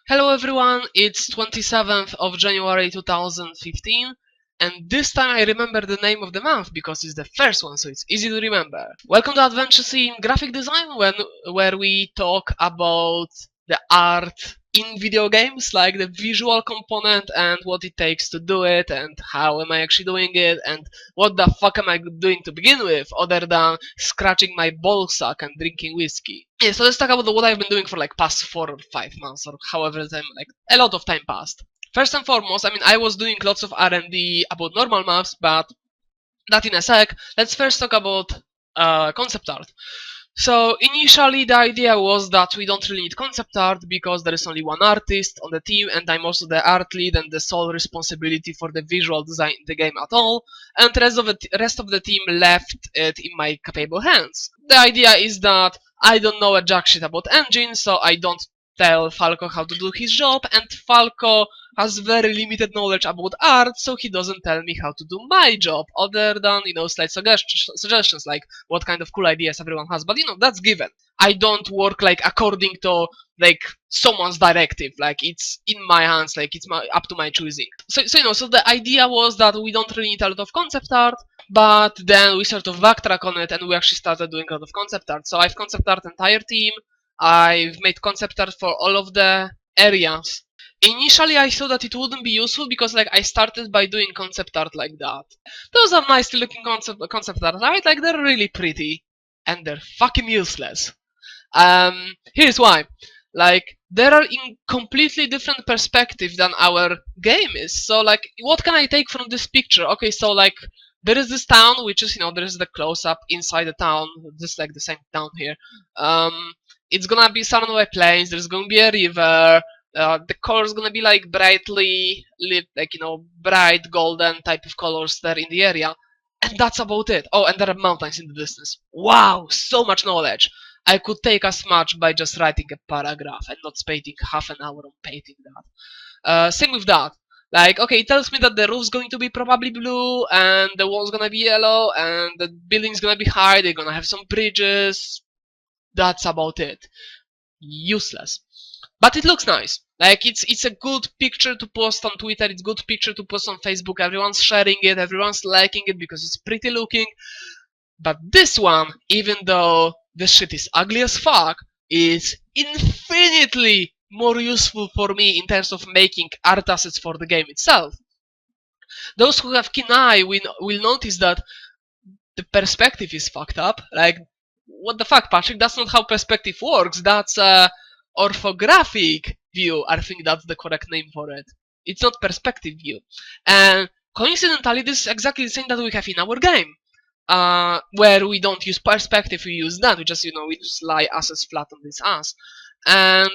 Hello everyone, it's 27th of January 2015, and this time I remember the name of the month because it's the first one, so it's easy to remember. Welcome to Adventures in Graphic Design, where we talk about the art in video games, like the visual component and what it takes to do it, and how am I actually doing it, and what the fuck am I doing to begin with, other than scratching my ballsack and drinking whiskey. Yeah, so let's talk about what I've been doing for like past 4 or 5 months, or however time, like a lot of time passed. First and foremost, I was doing lots of R&D about normal maps, but that in a sec. Let's first talk about concept art. So initially the idea was that we don't really need concept art because there is only one artist on the team, and I'm also the art lead and the sole responsibility for the visual design in the game at all, and the rest of the team left it in my capable hands. The idea is that I don't know a jack shit about engines, so I don't tell Falco how to do his job, and Falco has very limited knowledge about art, so he doesn't tell me how to do my job, other than, slight suggestions like what kind of cool ideas everyone has, but that's given. I don't work like according to like someone's directive, like it's in my hands, like it's up to my choosing. So the idea was that we don't really need a lot of concept art, but then we sort of backtrack on it and we actually started doing a lot of concept art. So I've concept art entire team, I've made concept art for all of the areas. Initially I thought that it wouldn't be useful because like I started by doing concept art like that. Those are nicely looking concept art, right? Like they're really pretty and they're fucking useless. Here's why. Like they are in completely different perspective than our game is. So like what can I take from this picture? Okay, so like there is this town, which is there is the close-up inside the town, just like the same town here. It's gonna be surrounded by plains, there's gonna be a river, the color's gonna be like brightly lit, like bright golden type of colors there in the area, and that's about it. Oh, and there are mountains in the distance. Wow, so much knowledge. I could take as much by just writing a paragraph and not spending half an hour on painting that. Same with that. Like, okay, it tells me that the roof's going to be probably blue, and the wall's gonna be yellow, and the building's gonna be high, they're gonna have some bridges. That's about it. Useless. But it looks nice. Like it's a good picture to post on Twitter, it's a good picture to post on Facebook, everyone's sharing it, everyone's liking it because it's pretty looking. But this one, even though this shit is ugly as fuck, is infinitely more useful for me in terms of making art assets for the game itself. Those who have keen eye will notice that the perspective is fucked up. Like, what the fuck, Patrick? That's not how perspective works. That's orthographic view. I think that's the correct name for it. It's not perspective view. And coincidentally, this is exactly the same that we have in our game. Where we don't use perspective, we use that. We just lie assets flat on this ass. And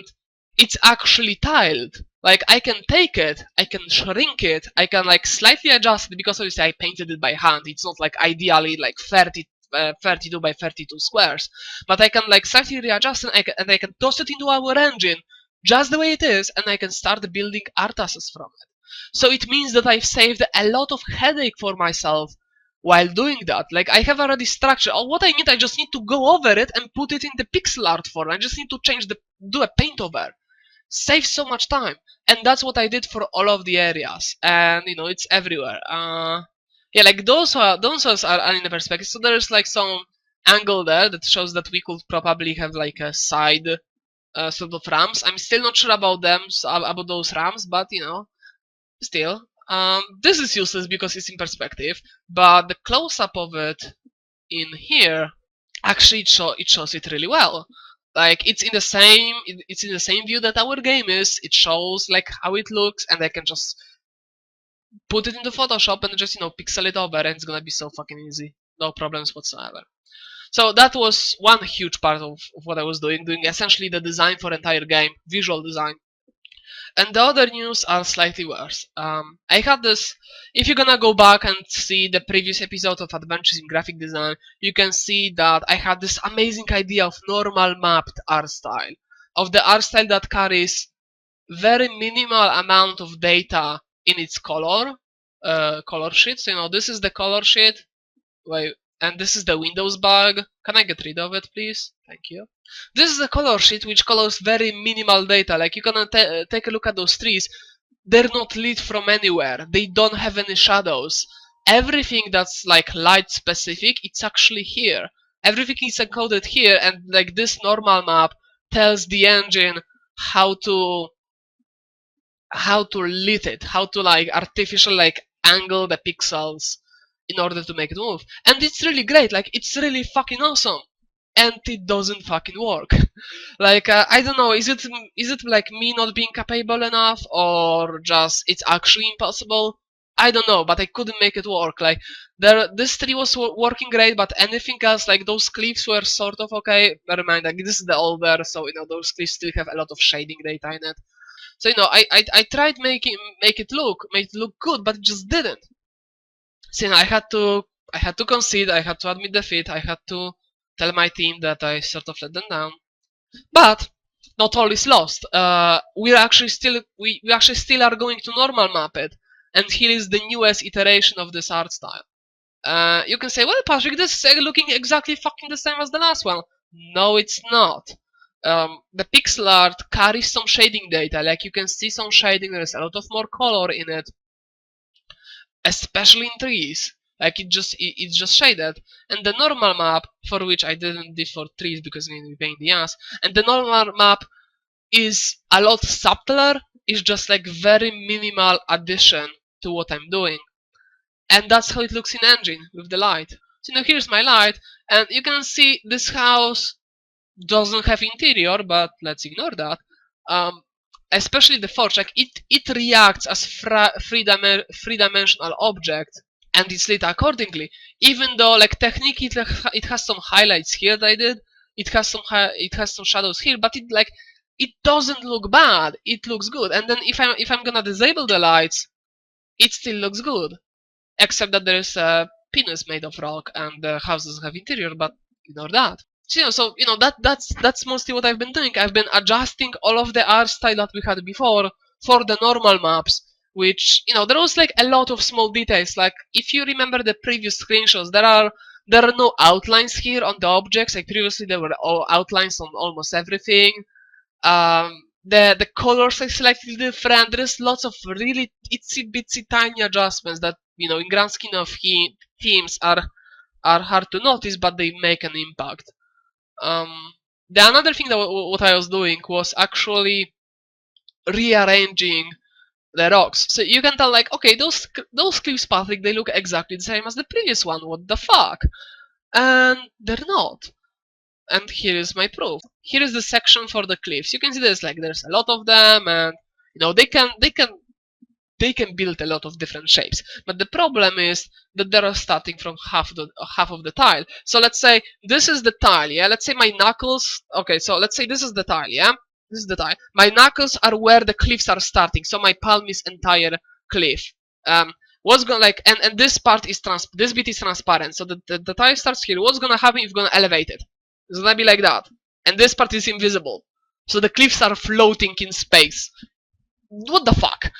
it's actually tiled. Like, I can take it, I can shrink it, I can like slightly adjust it because obviously I painted it by hand. It's not like ideally like 32 by 32 squares. But I can like slightly readjust and I can toss it into our engine just the way it is, and I can start building art assets from it. So it means that I've saved a lot of headache for myself while doing that. Like, I have already structure. What I need, I just need to go over it and put it in the pixel art form. I just need to do a paint over. Save so much time. And that's what I did for all of the areas. And it's everywhere. Yeah, like those are in the perspective. So there's like some angle there that shows that we could probably have like a side sort of ramps. I'm still not sure about them, about those ramps, but still. This is useless because it's in perspective, but the close-up of it in here actually it shows it really well. Like it's in the same view that our game is. It shows like how it looks, and I can just put it into Photoshop and just pixel it over, and it's gonna be so fucking easy, no problems whatsoever. So that was one huge part of what I was doing essentially the design for entire game, visual design. And the other news are slightly worse. I had this. If you're gonna go back and see the previous episode of Adventures in Graphic Design, you can see that I had this amazing idea of normal mapped art style. Of the art style that carries very minimal amount of data in its color sheet. So this is the color sheet. Wait, and this is the Windows bug. Can I get rid of it, please? Thank you. This is a color sheet which colors very minimal data. Like, you can take a look at those trees. They're not lit from anywhere. They don't have any shadows. Everything that's like light specific, it's actually here. Everything is encoded here, and like this normal map tells the engine how to lit it, how to like artificial like angle the pixels in order to make it move. And it's really great, like it's really fucking awesome. And it doesn't fucking work. Like, I don't know, is it like me not being capable enough, or just it's actually impossible? I don't know, but I couldn't make it work. Like, this tree was working great, but anything else, like those cliffs were sort of okay. Bear in mind, like this is the older, so you know those cliffs still have a lot of shading data in it. So you know, I tried make it look good, but it just didn't. So you know, I had to concede, I had to admit defeat, I had to tell my team that I sort of let them down. But not all is lost. We actually still are going to normal map it, and here is the newest iteration of this art style. You can say, well, Patrick, this is looking exactly fucking the same as the last one. No, it's not. The pixel art carries some shading data. Like, you can see some shading. There's a lot of more color in it, especially in trees. Like, it's just shaded. And the normal map, for which I didn't do for trees because it would be pain in the ass, and the normal map is a lot subtler. It's just like very minimal addition to what I'm doing. And that's how it looks in engine with the light. So now here's my light, and you can see this house doesn't have interior, but let's ignore that. Especially the forge, like it reacts as three-dimensional object, and it's lit accordingly. Even though, like, technically it has some highlights here that I did, it has some shadows here, but it doesn't look bad. It looks good. And then if I'm gonna disable the lights, it still looks good, except that there's a penis made of rock and the house doesn't have interior. But ignore that. So you know that's mostly what I've been doing. I've been adjusting all of the art style that we had before for the normal maps, which, you know, there was like a lot of small details. Like, if you remember the previous screenshots, there are no outlines here on the objects. Like, previously there were all outlines on almost everything. The colors are slightly different. There's lots of really itsy bitsy tiny adjustments that, you know, in grand scheme of themes are hard to notice, but they make an impact. The another thing that what I was doing was actually rearranging the rocks. So you can tell, like, okay, those cliffs, Patrick, they look exactly the same as the previous one. What the fuck? And they're not. And here is my proof. Here is the section for the cliffs. You can see there's a lot of them, and you know they can build a lot of different shapes. But the problem is that they are starting from half of the tile. So let's say this is the tile, yeah? Let's say my knuckles, okay, so let's say this is the tile, yeah? This is the tile. My knuckles are where the cliffs are starting, so my palm is entire cliff. What's gonna, like, and this part is this bit is transparent, so the tile starts here. What's gonna happen if you're gonna elevate it? It's gonna be like that. And this part is invisible. So the cliffs are floating in space. What the fuck?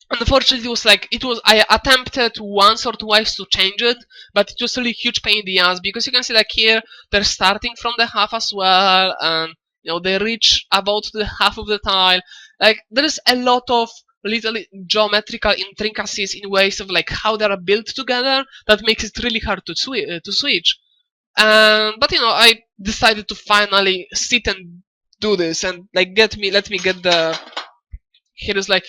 Unfortunately, I attempted once or twice to change it, but it was really huge pain in the ass, because you can see, like, here they're starting from the half as well, and you know they reach about the half of the tile. Like, there is a lot of little geometrical intricacies in ways of like how they are built together that makes it really hard to switch. But you know, I decided to finally sit and do this, and like let me get the here's like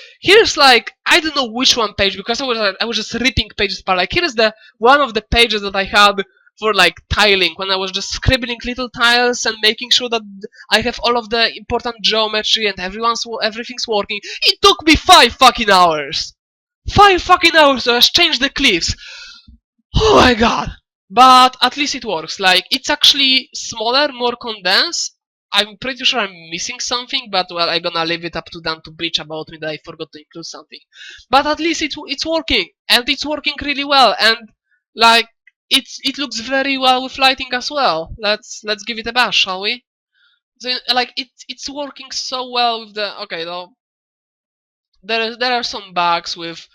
I don't know which one page, because I was just ripping pages apart. Like, here's the one of the pages that I had for like tiling, when I was just scribbling little tiles and making sure that I have all of the important geometry and everything's working. It took me 5 fucking hours. 5 fucking hours to just change the cliffs. Oh my god. But at least it works. Like, it's actually smaller, more condensed. I'm pretty sure I'm missing something, but well, I'm gonna leave it up to them to bitch about me that I forgot to include something. But at least it's working, and it's working really well, and like it looks very well with lighting as well. Let's give it a bash, shall we? So, like, it's working so well with the okay though. There are some bugs with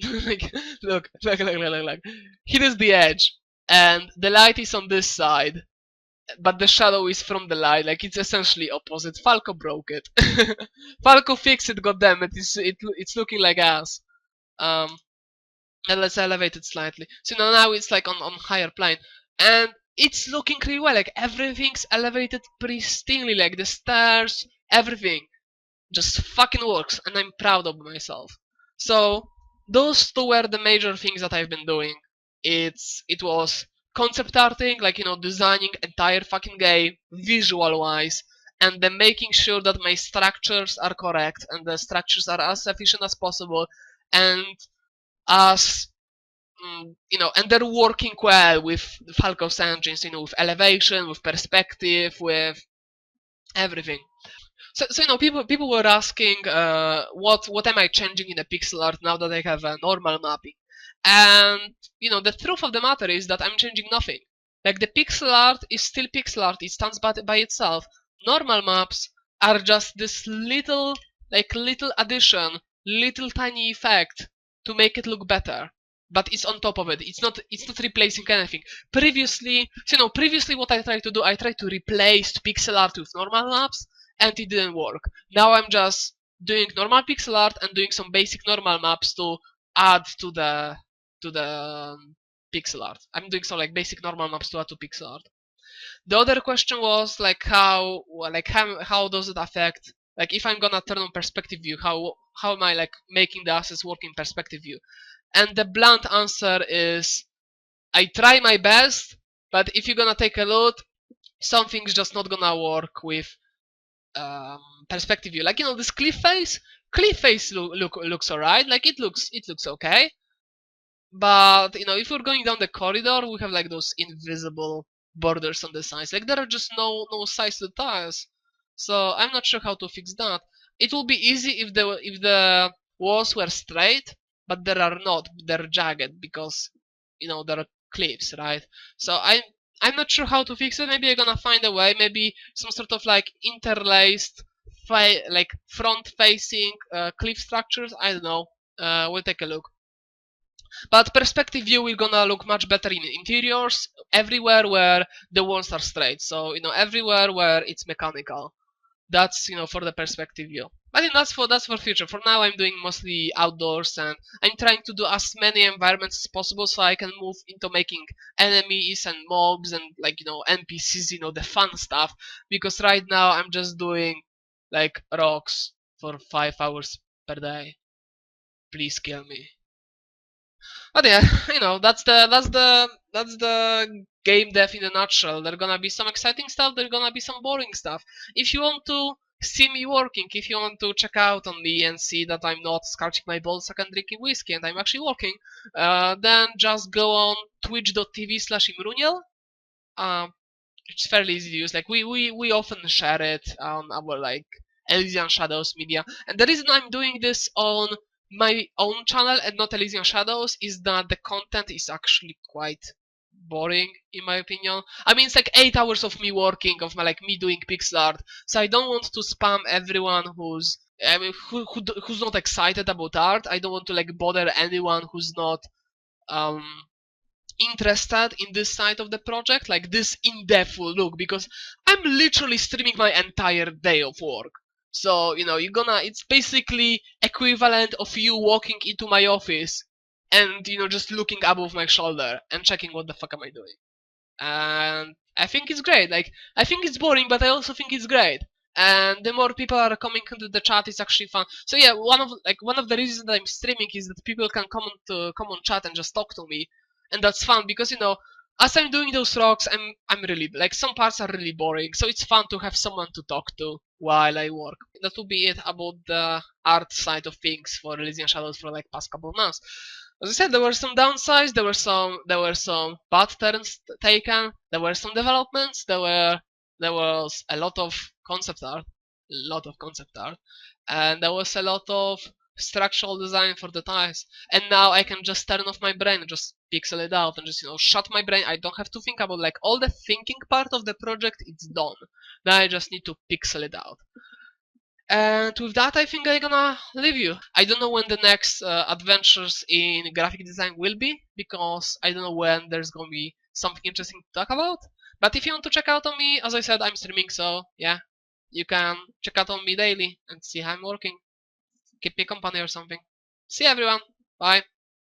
like, look. Here is the edge, and the light is on this side. but the shadow is from the light. Like it's essentially opposite. Falco broke it. Falco fixed it. Goddamn it! It's looking like ass. And let's elevate it slightly. So now it's like on higher plane, and it's looking really well. Like everything's elevated pristinely. Like the stairs, everything just fucking works, and I'm proud of myself. So those two were the major things that I've been doing. It was concept arting, like designing entire fucking game visual wise, and then making sure that my structures are correct and the structures are as efficient as possible, and as and they're working well with Falco's engines, with elevation, with perspective, with everything. So people were asking, what am I changing in the pixel art now that I have a normal mapping? And the truth of the matter is that I'm changing nothing. Like the pixel art is still pixel art; it stands by itself. Normal maps are just this little addition, little tiny effect to make it look better. But it's on top of it. It's not replacing anything. Previously what I tried to do, I tried to replace pixel art with normal maps, and it didn't work. Now I'm just doing normal pixel art and doing some basic normal maps to add to the pixel art. I'm doing some like basic normal maps to add to pixel art. The other question was like how does it affect, like if I'm gonna turn on perspective view, how am I like making the assets work in perspective view? And the blunt answer is I try my best, but if you're gonna take a look, something's just not gonna work with perspective view. Like this cliff face. Looks alright. Like it looks okay. But if we're going down the corridor, we have like those invisible borders on the sides. Like there are just no sides to the tiles. So I'm not sure how to fix that. It will be easy if the walls were straight, but there are not. They're jagged because there are cliffs, right? So I'm not sure how to fix it. Maybe I'm gonna find a way. Maybe some sort of like interlaced, like front-facing cliff structures. I don't know. We'll take a look. But perspective view will gonna look much better in interiors, everywhere where the walls are straight. So everywhere where it's mechanical. That's for the perspective view. I think that's for future. For now, I'm doing mostly outdoors, and I'm trying to do as many environments as possible so I can move into making enemies and mobs and like NPCs, the fun stuff. Because right now I'm just doing like rocks for 5 hours per day. Please kill me. But yeah, that's the game dev in a nutshell. There's gonna be some exciting stuff. There's gonna be some boring stuff. If you want to see me working, if you want to check out on me and see that I'm not scratching my balls and drinking whiskey and I'm actually working, then just go on twitch.tv/imruniel. It's fairly easy to use. Like we often share it on our like Elysian Shadows media. And the reason I'm doing this on my own channel and not Elysian Shadows is that the content is actually quite boring in my opinion. I mean, it's like 8 hours of me working, of me doing pixel art. So I don't want to spam everyone who's not excited about art. I don't want to like bother anyone who's not um interested in this side of the project, like this in-depth look, because I'm literally streaming my entire day of work. So it's basically equivalent of you walking into my office and just looking above my shoulder and checking what the fuck am I doing. And I think it's great. Like I think it's boring, but I also think it's great. And the more people are coming into the chat, it's actually fun. So yeah, one of the reasons that I'm streaming is that people can come on chat and just talk to me, and that's fun because as I'm doing those rocks, I'm really like some parts are really boring. So it's fun to have someone to talk to while I work. That will be it about the art side of things for Elysian Shadows for like past couple of months. As I said, there were some downsides, there were some bad turns taken, there were some developments, there was a lot of concept art, and there was a lot of structural design for the tiles. And now I can just turn off my brain and just pixel it out and just shut my brain. I don't have to think about like all the thinking part of the project. It's done. Now I just need to pixel it out. And with that, I think I'm gonna leave you. I don't know when the next adventures in graphic design will be, because I don't know when there's gonna be something interesting to talk about. But if you want to check out on me, as I said, I'm streaming, so yeah, you can check out on me daily and see how I'm working. Keep me company or something. See you everyone. Bye.